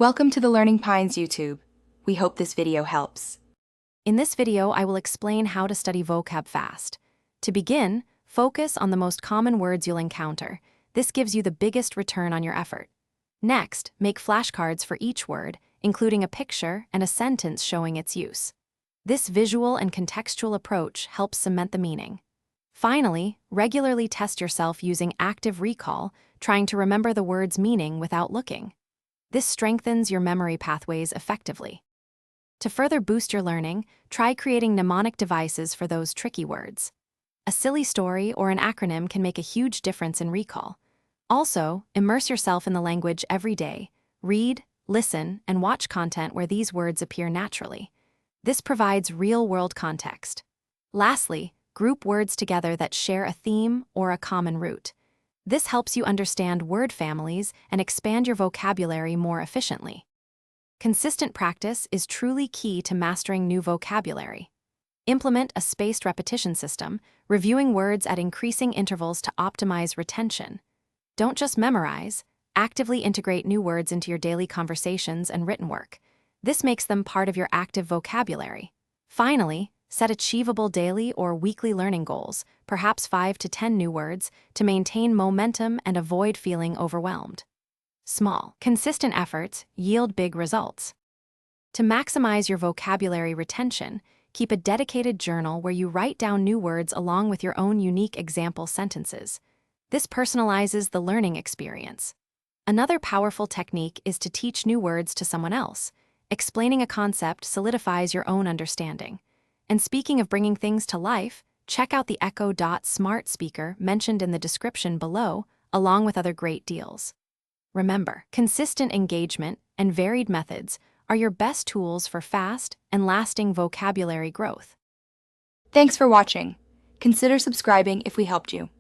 Welcome to the Learning Pines YouTube. We hope this video helps. In this video, I will explain how to study vocab fast. To begin, focus on the most common words you'll encounter. This gives you the biggest return on your effort. Next, make flashcards for each word, including a picture and a sentence showing its use. This visual and contextual approach helps cement the meaning. Finally, regularly test yourself using active recall, trying to remember the word's meaning without looking. This strengthens your memory pathways effectively. To further boost your learning, try creating mnemonic devices for those tricky words. A silly story or an acronym can make a huge difference in recall. Also, immerse yourself in the language every day. Read, listen, and watch content where these words appear naturally. This provides real-world context. Lastly, group words together that share a theme or a common root. This helps you understand word families and expand your vocabulary more efficiently. Consistent practice is truly key to mastering new vocabulary. Implement a spaced repetition system, reviewing words at increasing intervals to optimize retention. Don't just memorize, actively integrate new words into your daily conversations and written work. This makes them part of your active vocabulary. Finally, set achievable daily or weekly learning goals, perhaps 5 to 10 new words, to maintain momentum and avoid feeling overwhelmed. Small, consistent efforts yield big results. To maximize your vocabulary retention, keep a dedicated journal where you write down new words along with your own unique example sentences. This personalizes the learning experience. Another powerful technique is to teach new words to someone else. Explaining a concept solidifies your own understanding. And speaking of bringing things to life, check out the Echo Dot smart speaker mentioned in the description below, along with other great deals. Remember, consistent engagement and varied methods are your best tools for fast and lasting vocabulary growth. Thanks for watching. Consider subscribing if we helped you.